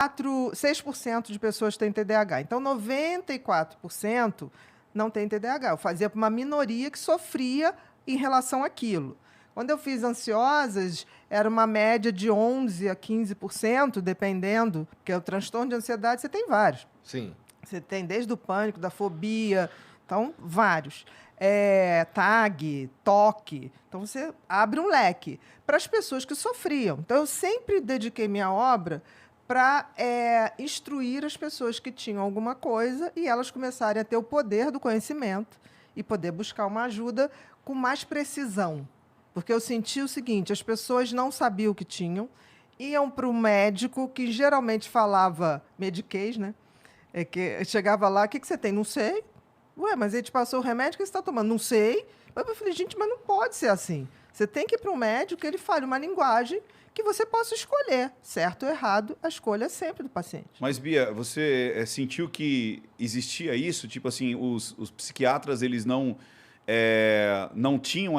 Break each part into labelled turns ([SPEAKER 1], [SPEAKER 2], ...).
[SPEAKER 1] 6% de pessoas têm TDAH. Então, 94% não tem TDAH. Eu fazia para uma minoria que sofria em relação àquilo. Quando eu fiz ansiosas, era uma média de 11% a 15%, dependendo, porque o transtorno de ansiedade você tem vários.
[SPEAKER 2] Sim.
[SPEAKER 1] Você tem desde o pânico, da fobia, então, vários. TAG, TOC. Então, você abre um leque para as pessoas que sofriam. Então, eu sempre dediquei minha obra para instruir as pessoas que tinham alguma coisa e elas começarem a ter o poder do conhecimento e poder buscar uma ajuda com mais precisão. Porque eu senti o seguinte, as pessoas não sabiam o que tinham, iam para o médico, que geralmente falava Medicaid, né? Que chegava lá, o que você tem? Não sei. Ué, mas ele te passou o remédio que você está tomando? Não sei. Eu falei, gente, mas não pode ser assim. Você tem que ir para um médico que ele fale uma linguagem que você possa escolher, certo ou errado, a escolha é sempre do paciente.
[SPEAKER 3] Mas, Bia, você sentiu que existia isso? Tipo assim, os psiquiatras, eles não tinham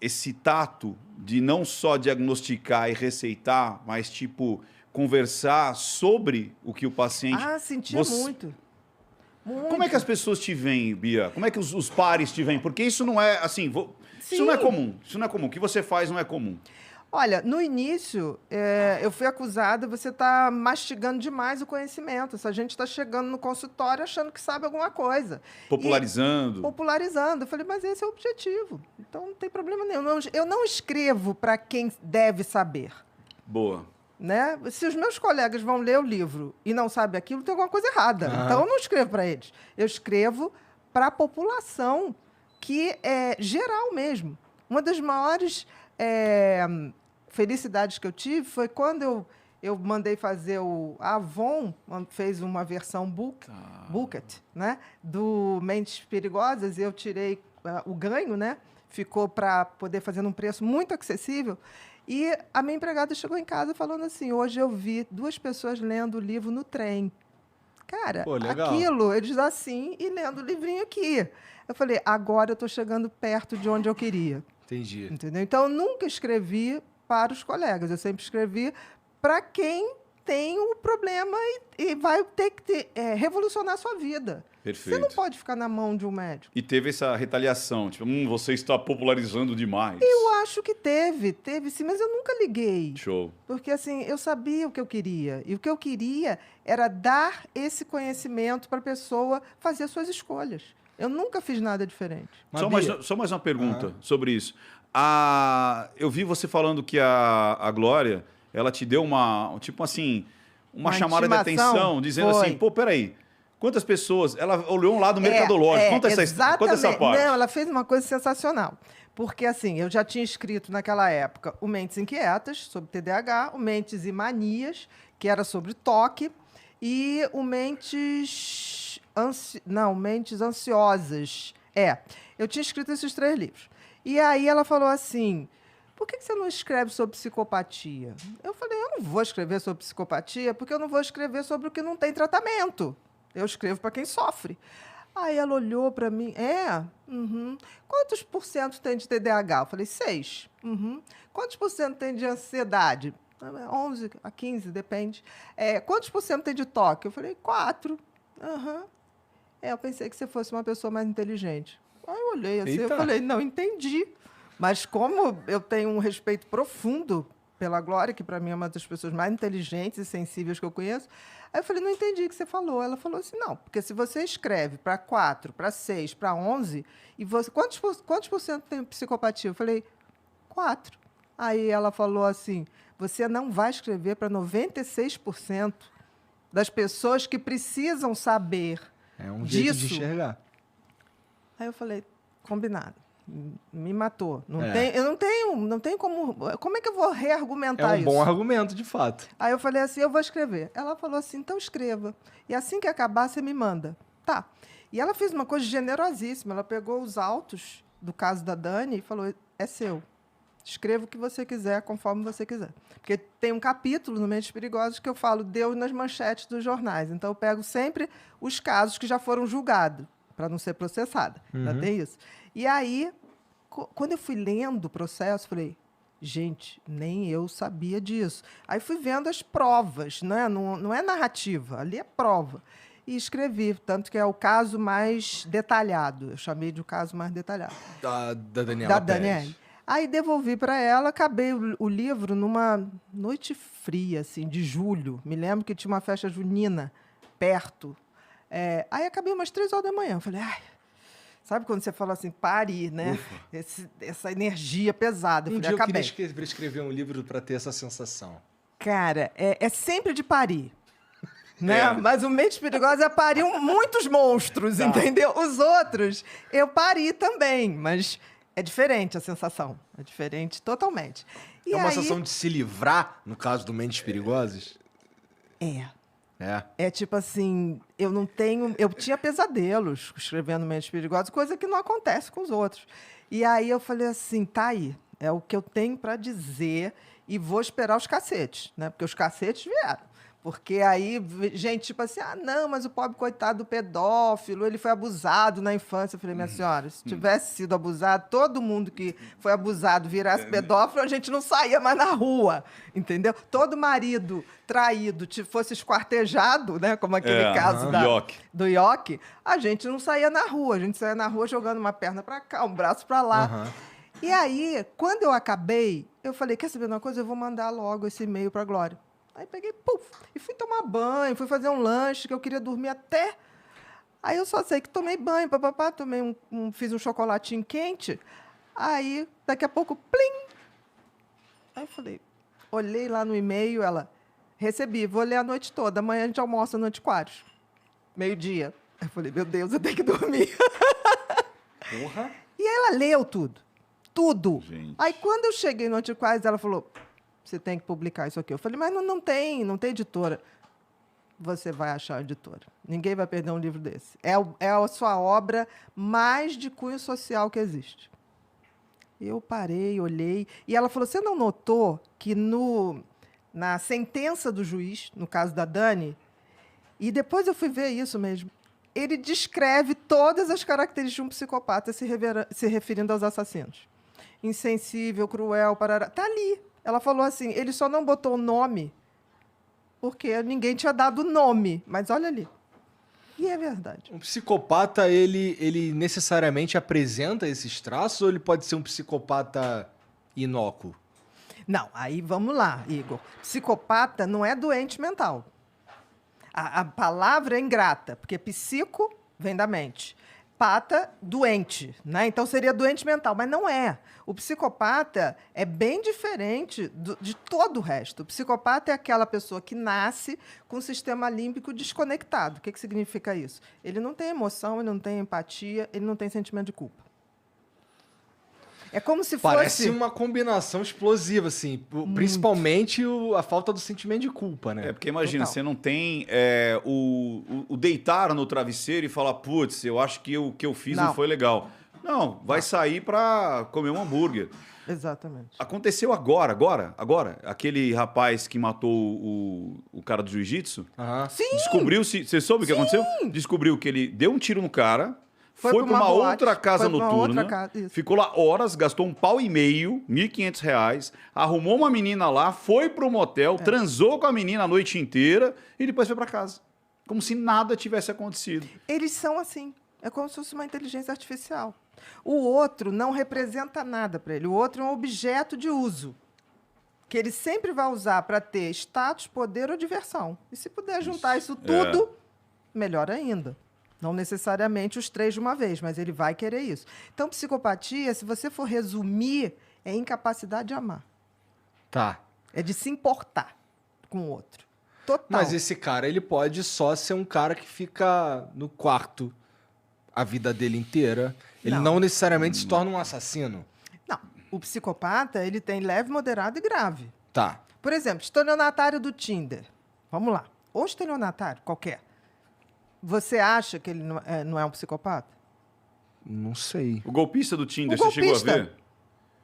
[SPEAKER 3] esse tato de não só diagnosticar e receitar, mas, tipo, conversar sobre o que o paciente...
[SPEAKER 1] Ah, sentia muito. Muito.
[SPEAKER 3] Como é que as pessoas te veem, Bia? Como é que os pares te veem? Porque isso não é, assim, isso não é comum. Isso não é comum. O que você faz não é comum.
[SPEAKER 1] Olha, no início, eu fui acusada, você está mastigando demais o conhecimento. Essa gente está chegando no consultório achando que sabe alguma coisa.
[SPEAKER 3] Popularizando.
[SPEAKER 1] Popularizando. Eu falei, mas esse é o objetivo. Então, não tem problema nenhum. Eu não escrevo para quem deve saber.
[SPEAKER 3] Boa.
[SPEAKER 1] Né? Se os meus colegas vão ler o livro e não sabem aquilo, tem alguma coisa errada. Então, eu não escrevo para eles. Eu escrevo para a população, que é geral mesmo. Uma das maiores felicidades que eu tive foi quando eu mandei fazer a Avon, fez uma versão Booklet, né? Do Mentes Perigosas, e eu tirei o ganho, né? Ficou para poder fazer num preço muito acessível. E a minha empregada chegou em casa falando assim, hoje eu vi 2 pessoas lendo o livro no trem. Cara, aquilo, eles assim, e lendo o livrinho aqui. Eu falei, agora eu estou chegando perto de onde eu queria.
[SPEAKER 2] Entendi.
[SPEAKER 1] Entendeu? Então, eu nunca escrevi para os colegas, eu sempre escrevi para quem tem um problema e vai ter que revolucionar a sua vida.
[SPEAKER 3] Perfeito.
[SPEAKER 1] Você não pode ficar na mão de um médico.
[SPEAKER 3] E teve essa retaliação, tipo, você está popularizando demais.
[SPEAKER 1] Eu acho que teve sim, mas eu nunca liguei.
[SPEAKER 3] Show.
[SPEAKER 1] Porque, assim, eu sabia o que eu queria. E o que eu queria era dar esse conhecimento para a pessoa fazer suas escolhas. Eu nunca fiz nada diferente.
[SPEAKER 3] Só mais uma pergunta sobre isso. Eu vi você falando que a Glória, ela te deu uma chamada de atenção, dizendo assim, pô, peraí, quantas pessoas... Ela olhou um lado mercadológico. Conta essa parte.
[SPEAKER 1] Não, ela fez uma coisa sensacional. Porque, assim, eu já tinha escrito naquela época o Mentes Inquietas, sobre TDAH, o Mentes e Manias, que era sobre toque, e o Mentes Ansiosas. Eu tinha escrito esses 3 livros. E aí ela falou assim, por que você não escreve sobre psicopatia? Eu falei, eu não vou escrever sobre psicopatia porque eu não vou escrever sobre o que não tem tratamento. Eu escrevo para quem sofre. Aí ela olhou para mim, Quantos por cento tem de TDAH? Eu falei, 6. Quantos por cento tem de ansiedade? 11 a 15, depende. Quantos por cento tem de toque? Eu falei, 4. Eu pensei que você fosse uma pessoa mais inteligente. Aí eu olhei assim, eu falei, não, entendi. Mas como eu tenho um respeito profundo pela Glória, que para mim é uma das pessoas mais inteligentes e sensíveis que eu conheço, aí eu falei, não entendi o que você falou. Ela falou assim, não, porque se você escreve para 4, para 6, para 11, e você, quantos por cento tem psicopatia? Eu falei, 4. Aí ela falou assim, você não vai escrever para 96% das pessoas que precisam saber
[SPEAKER 2] É um
[SPEAKER 1] disso.
[SPEAKER 2] jeito de enxergar.
[SPEAKER 1] Aí eu falei, combinado. Me matou. Eu não tenho como... Como é que eu vou reargumentar isso?
[SPEAKER 2] É um bom argumento, de fato.
[SPEAKER 1] Aí eu falei assim, eu vou escrever. Ela falou assim, então escreva. E assim que acabar, você me manda. Tá. E ela fez uma coisa generosíssima. Ela pegou os autos do caso da Dani e falou, é seu. Escreva o que você quiser, conforme você quiser. Porque tem um capítulo no Mentes Perigosas que eu falo Deus nas manchetes dos jornais. Então, eu pego sempre os casos que já foram julgados, para não ser processada. Ainda tem isso. E aí, quando eu fui lendo o processo, falei, Gente, nem eu sabia disso. Aí fui vendo as provas, né? Não é narrativa, ali é prova. E escrevi, tanto que é o caso mais detalhado. Eu chamei de o caso mais detalhado.
[SPEAKER 2] Da Daniela
[SPEAKER 1] Da
[SPEAKER 2] Pérez.
[SPEAKER 1] Daniele. Aí devolvi para ela, acabei o livro numa noite fria, assim, de julho. Me lembro que tinha uma festa junina perto. Aí acabei umas 3 horas da manhã. Falei, ai, sabe quando você fala assim, pare, né? Essa energia pesada.
[SPEAKER 2] Um
[SPEAKER 1] Falei,
[SPEAKER 2] dia eu
[SPEAKER 1] acabei.
[SPEAKER 2] queria escrever um livro para ter essa sensação.
[SPEAKER 1] Cara, é sempre de parir. Né?
[SPEAKER 3] É.
[SPEAKER 1] Mas o Mentes Perigosas é parir muitos monstros, entendeu? Os outros, eu pari também, mas é diferente a sensação. É diferente totalmente. E
[SPEAKER 2] É uma
[SPEAKER 1] aí,
[SPEAKER 2] sensação de se livrar, no caso do Mentes Perigosas?
[SPEAKER 1] É.
[SPEAKER 2] É.
[SPEAKER 1] É tipo assim, eu não tenho... Eu tinha pesadelos escrevendo Mentes Perigosas, coisa que não acontece com os outros. E aí eu falei assim, tá aí, é o que eu tenho para dizer e vou esperar os cacetes, né? Porque os cacetes vieram. Porque aí, gente, tipo assim, não, mas o pobre coitado do pedófilo, ele foi abusado na infância. Eu falei, minha senhora, se tivesse sido abusado, todo mundo que foi abusado virasse pedófilo, a gente não saía mais na rua, entendeu? Todo marido traído fosse esquartejado, né, como aquele caso do Ioki, a gente não saía na rua, a gente saía na rua jogando uma perna para cá, um braço para lá. E aí, quando eu acabei, eu falei, quer saber de uma coisa? Eu vou mandar logo esse e-mail para a Glória. Aí peguei, puf, e fui tomar banho, fui fazer um lanche, que eu queria dormir até. Aí eu só sei que tomei banho, papapá, fiz um chocolatinho quente. Aí, daqui a pouco, plim! Aí eu falei, olhei lá no e-mail, ela, recebi, vou ler a noite toda, amanhã a gente almoça no Antiquários. Meio-dia. Aí eu falei, meu Deus, eu tenho que dormir.
[SPEAKER 2] Porra!
[SPEAKER 1] E ela leu tudo. Tudo.
[SPEAKER 3] Gente.
[SPEAKER 1] Aí, quando eu cheguei no Antiquários, ela falou, você tem que publicar isso aqui. Eu falei, mas não tem editora. Você vai achar a editora. Ninguém vai perder um livro desse. É a sua obra mais de cunho social que existe. Eu parei, olhei, e ela falou, você não notou que na sentença do juiz, no caso da Dani, e depois eu fui ver isso mesmo, ele descreve todas as características de um psicopata se referindo aos assassinos. Insensível, cruel, parará. Está ali. Ela falou assim, ele só não botou o nome porque ninguém tinha dado nome. Mas olha ali. E é verdade.
[SPEAKER 2] Um psicopata, ele necessariamente apresenta esses traços ou ele pode ser um psicopata inócuo?
[SPEAKER 1] Não, aí vamos lá, Igor. Psicopata não é doente mental. A palavra é ingrata, porque psico vem da mente. Pata, doente, né? Então seria doente mental, mas não é. O psicopata é bem diferente de todo o resto. O psicopata é aquela pessoa que nasce com o sistema límbico desconectado. O que significa isso? Ele não tem emoção, ele não tem empatia, ele não tem sentimento de culpa. É como se fosse...
[SPEAKER 2] Parece uma combinação explosiva, assim. Principalmente a falta do sentimento de culpa, né?
[SPEAKER 3] É, porque imagina,
[SPEAKER 1] Total.
[SPEAKER 3] você não tem o deitar no travesseiro e falar, putz, eu acho que o que eu fiz não foi legal. Não, vai sair para comer um hambúrguer.
[SPEAKER 1] Exatamente.
[SPEAKER 3] Aconteceu agora. Aquele rapaz que matou o cara do jiu-jitsu.
[SPEAKER 1] Sim!
[SPEAKER 3] Descobriu-se... Você soube o que aconteceu? Descobriu que ele deu um tiro no cara... Foi para uma
[SPEAKER 1] boate,
[SPEAKER 3] outra casa
[SPEAKER 1] foi pra uma
[SPEAKER 3] noturna,
[SPEAKER 1] outra casa, isso.
[SPEAKER 3] ficou lá horas, gastou R$1,5, R$1.500, arrumou uma menina lá, foi pro motel, transou com a menina a noite inteira e depois foi para casa. Como se nada tivesse acontecido.
[SPEAKER 1] Eles são assim. É como se fosse uma inteligência artificial. O outro não representa nada para ele. O outro é um objeto de uso que ele sempre vai usar para ter status, poder ou diversão. E se puder juntar isso tudo, melhor ainda. Não necessariamente os 3 de uma vez, mas ele vai querer isso. Então, psicopatia, se você for resumir, é incapacidade de amar.
[SPEAKER 2] Tá.
[SPEAKER 1] É de se importar com o outro. Total.
[SPEAKER 2] Mas esse cara, ele pode só ser um cara que fica no quarto a vida dele inteira. Ele não necessariamente se torna um assassino.
[SPEAKER 1] Não. O psicopata, ele tem leve, moderado e grave.
[SPEAKER 2] Tá.
[SPEAKER 1] Por exemplo, estelionatário do Tinder. Vamos lá. Ou estelionatário, qualquer. Você acha que ele não é um psicopata?
[SPEAKER 2] Não sei.
[SPEAKER 3] O golpista do Tinder,
[SPEAKER 1] O
[SPEAKER 3] você chegou a
[SPEAKER 1] golpista.
[SPEAKER 3] ver?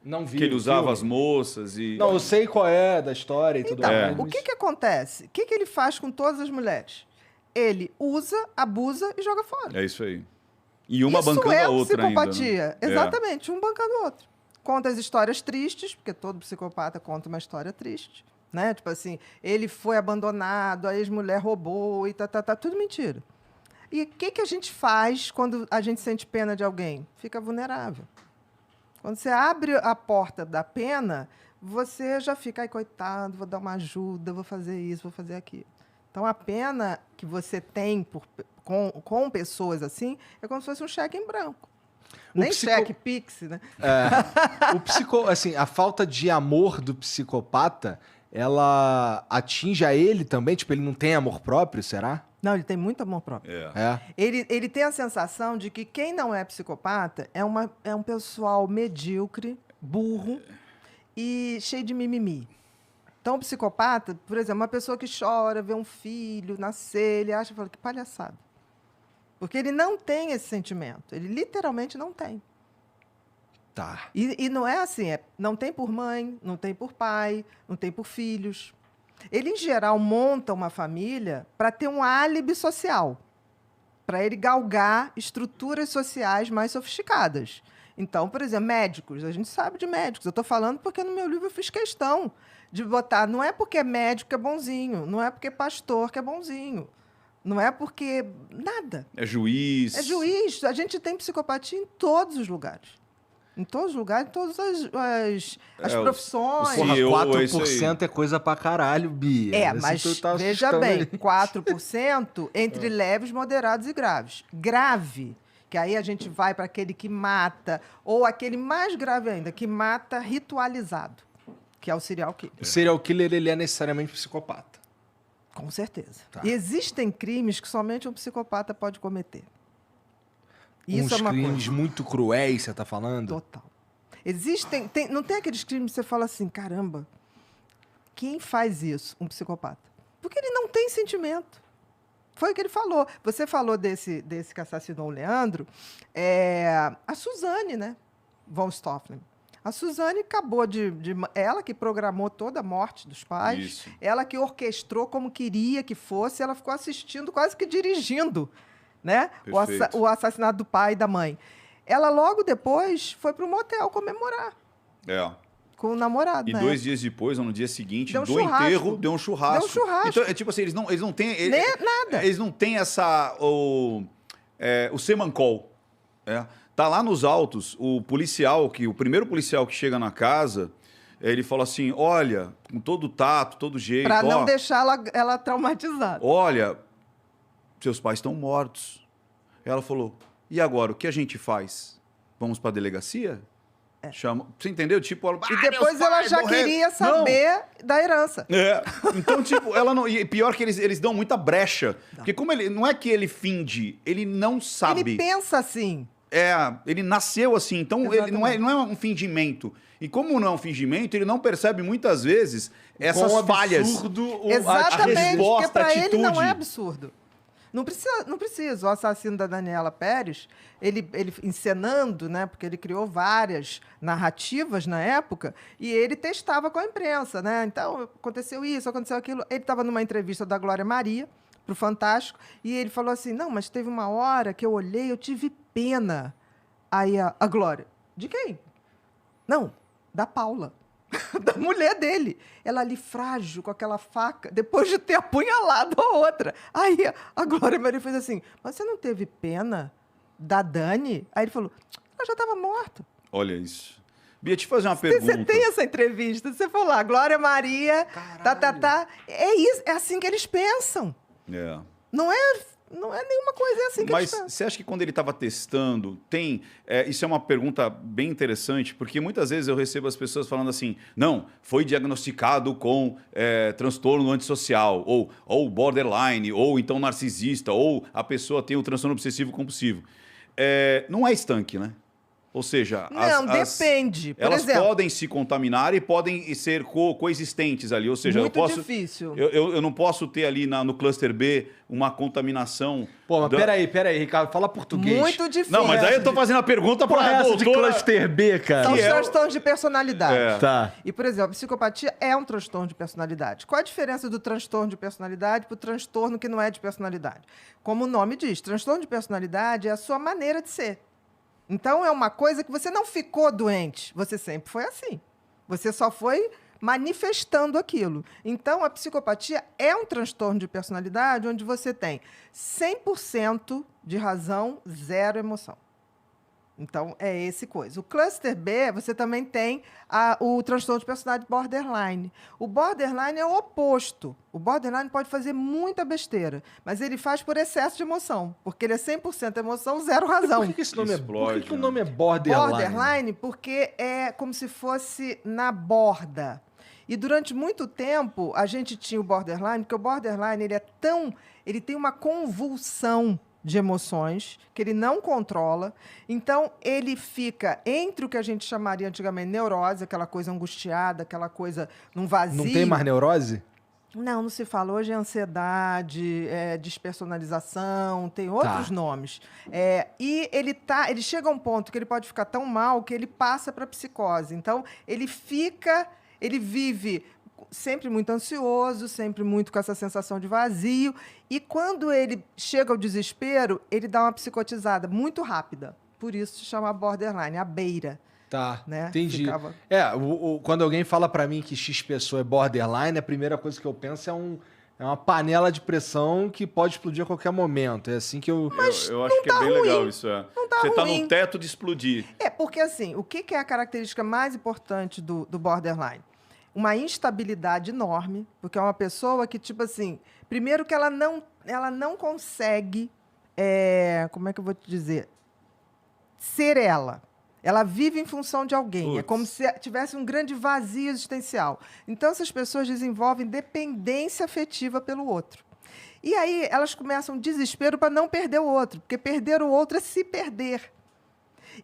[SPEAKER 2] Não vi.
[SPEAKER 3] Que ele
[SPEAKER 2] o
[SPEAKER 3] usava
[SPEAKER 2] filme.
[SPEAKER 3] as moças e...
[SPEAKER 2] Não, eu sei qual é da história e tudo
[SPEAKER 1] Então,
[SPEAKER 2] mais.
[SPEAKER 1] o que acontece? O que ele faz com todas as mulheres? Ele usa, abusa e joga fora.
[SPEAKER 3] É isso aí. E uma
[SPEAKER 1] Isso
[SPEAKER 3] bancando
[SPEAKER 1] é
[SPEAKER 3] a outra ainda.
[SPEAKER 1] psicopatia.
[SPEAKER 3] Né?
[SPEAKER 1] Exatamente, um bancando o outro. conta as histórias tristes, porque todo psicopata conta uma história triste, né? Tipo assim, ele foi abandonado, a ex-mulher roubou e tudo mentira. E o que a gente faz quando a gente sente pena de alguém? Fica vulnerável. Quando você abre a porta da pena, você já fica, ai, coitado, vou dar uma ajuda, vou fazer isso, vou fazer aquilo. Então, a pena que você tem com pessoas assim é como se fosse um cheque em branco. Nem cheque Pix, né?
[SPEAKER 2] Assim, a falta de amor do psicopata, ela atinge a ele também? Tipo, ele não tem amor próprio, será?
[SPEAKER 1] Não, ele tem muito amor próprio. Ele tem a sensação de que quem não é psicopata é um pessoal medíocre, burro e cheio de mimimi. Então, o psicopata, por exemplo, uma pessoa que chora, vê um filho nascer, ele acha, fala, que palhaçada. Porque ele não tem esse sentimento. Ele literalmente não tem.
[SPEAKER 2] Tá.
[SPEAKER 1] E não é assim, não tem por mãe, não tem por pai, não tem por filhos. Ele, em geral, monta uma família para ter um álibi social, para ele galgar estruturas sociais mais sofisticadas. Então, por exemplo, médicos, a gente sabe de médicos. Eu estou falando porque no meu livro eu fiz questão de botar, não é porque é médico que é bonzinho, não é porque é pastor que é bonzinho, não é porque nada.
[SPEAKER 3] É juiz.
[SPEAKER 1] É juiz. A gente tem psicopatia em todos os lugares. Em todos os lugares, em todas as profissões.
[SPEAKER 2] Porra,
[SPEAKER 3] CEO,
[SPEAKER 2] 4% é coisa pra caralho, Bia.
[SPEAKER 1] Mas
[SPEAKER 2] tá
[SPEAKER 1] veja bem,
[SPEAKER 2] aí.
[SPEAKER 1] 4% entre leves, moderados e graves. Grave, que aí a gente vai para aquele que mata, ou aquele mais grave ainda, que mata ritualizado, que é o serial killer.
[SPEAKER 2] O serial killer, ele é necessariamente psicopata.
[SPEAKER 1] Com certeza.
[SPEAKER 2] Tá.
[SPEAKER 1] E existem crimes que somente um psicopata pode cometer. Isso
[SPEAKER 2] Uns
[SPEAKER 1] é uma
[SPEAKER 2] crimes
[SPEAKER 1] coisa.
[SPEAKER 2] muito cruéis, você tá falando?
[SPEAKER 1] Total. Não tem aqueles crimes que você fala assim, caramba, quem faz isso? Um psicopata. Porque ele não tem sentimento. Foi o que ele falou. Você falou desse que assassinou o Leandro, a Suzane, né? Von Stofflen. A Suzane acabou ela que programou toda a morte dos pais,
[SPEAKER 3] Isso.
[SPEAKER 1] ela que orquestrou como queria que fosse, ela ficou assistindo, quase que dirigindo, né?
[SPEAKER 3] Perfeito.
[SPEAKER 1] O assassinato do pai e da mãe. Ela logo depois foi para o motel comemorar com o namorado.
[SPEAKER 3] E
[SPEAKER 1] né?
[SPEAKER 3] 2 dias depois, ou no dia seguinte,
[SPEAKER 1] Deu um
[SPEAKER 3] do
[SPEAKER 1] churrasco.
[SPEAKER 3] enterro, deu um churrasco.
[SPEAKER 1] Deu um churrasco.
[SPEAKER 3] Então, é tipo assim, eles não têm...
[SPEAKER 1] Nada.
[SPEAKER 3] Eles não têm o semancol. Tá lá nos autos, o primeiro policial que chega na casa, ele fala assim, olha, com todo tato, todo jeito...
[SPEAKER 1] Para não deixar ela traumatizada.
[SPEAKER 3] Olha, seus pais estão mortos. Ela falou, e agora, o que a gente faz? Vamos para a delegacia? Chama... Você entendeu? Tipo, ela,
[SPEAKER 1] E depois
[SPEAKER 3] meus
[SPEAKER 1] ela
[SPEAKER 3] pais
[SPEAKER 1] já
[SPEAKER 3] morreram."
[SPEAKER 1] queria saber da herança.
[SPEAKER 3] Então, tipo, ela não. E pior que eles dão muita brecha. Porque como ele. Não é que ele finge, ele não sabe.
[SPEAKER 1] Ele pensa assim.
[SPEAKER 3] Ele nasceu assim, então ele não é um fingimento. E como não é um fingimento, ele não percebe muitas vezes essas
[SPEAKER 2] Quão
[SPEAKER 3] falhas.
[SPEAKER 2] absurdo
[SPEAKER 1] Exatamente,
[SPEAKER 3] resposta,
[SPEAKER 1] porque para ele não
[SPEAKER 3] atitude.
[SPEAKER 1] é absurdo. Não precisa. O assassino da Daniela Pérez, ele encenando, né? Porque ele criou várias narrativas na época, e ele testava com a imprensa, né? Então, aconteceu isso, aconteceu aquilo. Ele estava numa entrevista da Glória Maria, para o Fantástico, e ele falou assim, não, mas teve uma hora que eu olhei, eu tive pena. Aí a Glória, de quem? Não, da Paula. Da mulher dele. Ela ali frágil, com aquela faca, depois de ter apunhalado a outra. Aí a Glória Maria fez assim, mas você não teve pena da Dani? Aí ele falou, ela já estava morta.
[SPEAKER 3] Olha isso. Bia, te fazer uma pergunta.
[SPEAKER 1] Você tem essa entrevista, você falou lá, Glória Maria, É isso, é assim que eles pensam. Não é nenhuma coisa, é assim que eles
[SPEAKER 3] Mas
[SPEAKER 1] pensam.
[SPEAKER 3] você acha que quando ele estava testando, isso é uma pergunta bem interessante, porque muitas vezes eu recebo as pessoas falando assim, não, foi diagnosticado com transtorno antissocial, ou borderline, ou então narcisista, ou a pessoa tem o transtorno obsessivo compulsivo. Não é estanque, né? Ou seja,
[SPEAKER 1] Não, depende. Por
[SPEAKER 3] elas
[SPEAKER 1] exemplo,
[SPEAKER 3] podem se contaminar e podem ser coexistentes ali. Ou seja,
[SPEAKER 1] muito
[SPEAKER 3] eu posso.
[SPEAKER 1] difícil.
[SPEAKER 3] Eu não posso ter ali no cluster B uma contaminação.
[SPEAKER 2] Pô, mas peraí, Ricardo, fala português.
[SPEAKER 1] Muito difícil.
[SPEAKER 3] Não, mas aí eu tô fazendo a pergunta
[SPEAKER 2] Porra,
[SPEAKER 3] para a
[SPEAKER 2] essa de
[SPEAKER 3] doutora.
[SPEAKER 2] cluster B, cara.
[SPEAKER 1] São os
[SPEAKER 3] que é o-
[SPEAKER 1] transtornos de personalidade.
[SPEAKER 2] Tá.
[SPEAKER 1] E, por exemplo, a psicopatia é um transtorno de personalidade. Qual a diferença do transtorno de personalidade para o transtorno que não é de personalidade? Como o nome diz, transtorno de personalidade é a sua maneira de ser. Então, é uma coisa que você não ficou doente. Você sempre foi assim. Você só foi manifestando aquilo. Então, a psicopatia é um transtorno de personalidade onde você tem 100% de razão, 0 emoção. Então, é esse coisa. O cluster B, você também tem o transtorno de personalidade borderline. O borderline é o oposto. O borderline pode fazer muita besteira, mas ele faz por excesso de emoção, porque ele é 100% emoção, 0 razão.
[SPEAKER 2] Por que esse nome
[SPEAKER 3] Explode,
[SPEAKER 2] por que que o
[SPEAKER 3] né?
[SPEAKER 2] nome é borderline?
[SPEAKER 1] Borderline porque é como se fosse na borda. E durante muito tempo, a gente tinha o borderline, porque o borderline ele tem uma convulsão de emoções que ele não controla. Então, ele fica entre o que a gente chamaria antigamente neurose, aquela coisa angustiada, aquela coisa num vazio.
[SPEAKER 2] Não tem mais neurose?
[SPEAKER 1] Não se fala. Hoje é ansiedade, despersonalização, tem outros nomes. E ele chega a um ponto que ele pode ficar tão mal que ele passa para psicose. Então, ele vive sempre muito ansioso, sempre muito com essa sensação de vazio. E quando ele chega ao desespero, ele dá uma psicotizada muito rápida. Por isso se chama borderline, a beira.
[SPEAKER 2] Tá,
[SPEAKER 1] Né?
[SPEAKER 2] entendi. Quando alguém fala pra mim que X pessoa é borderline, a primeira coisa que eu penso é uma panela de pressão que pode explodir a qualquer momento. É assim que eu...
[SPEAKER 3] Eu acho que é bem legal isso.
[SPEAKER 1] Não tá
[SPEAKER 3] Você tá
[SPEAKER 1] ruim.
[SPEAKER 3] no teto de explodir.
[SPEAKER 1] Porque assim, o que é a característica mais importante do borderline? Uma instabilidade enorme, porque é uma pessoa que, tipo assim, primeiro que ela não consegue, como é que eu vou te dizer? Ser ela. Ela vive em função de alguém.
[SPEAKER 3] Putz.
[SPEAKER 1] É como se tivesse um grande vazio existencial. Então, essas pessoas desenvolvem dependência afetiva pelo outro. E aí, elas começam desespero para não perder o outro, porque perder o outro é se perder.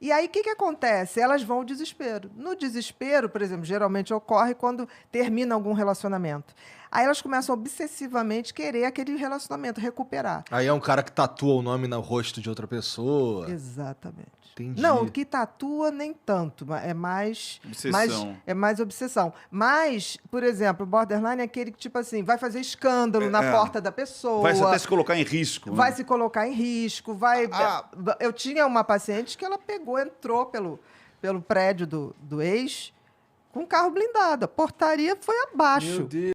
[SPEAKER 1] E aí, o que acontece? Elas vão ao desespero. No desespero, por exemplo, geralmente ocorre quando termina algum relacionamento. Aí elas começam obsessivamente querer aquele relacionamento, recuperar.
[SPEAKER 2] Aí é um cara que tatua o nome no rosto de outra pessoa.
[SPEAKER 1] Exatamente.
[SPEAKER 2] Entendi.
[SPEAKER 1] Não, o que tatua nem tanto, é mais
[SPEAKER 3] Obsessão.
[SPEAKER 1] é mais obsessão. Mas, por exemplo, o borderline é aquele que, tipo assim, vai fazer escândalo na porta da pessoa.
[SPEAKER 3] Vai até se colocar em risco.
[SPEAKER 1] Vai
[SPEAKER 3] né?
[SPEAKER 1] se colocar em risco, vai... Eu tinha uma paciente que ela entrou pelo prédio do ex com carro blindado. A portaria foi abaixo.
[SPEAKER 2] Meu Deus.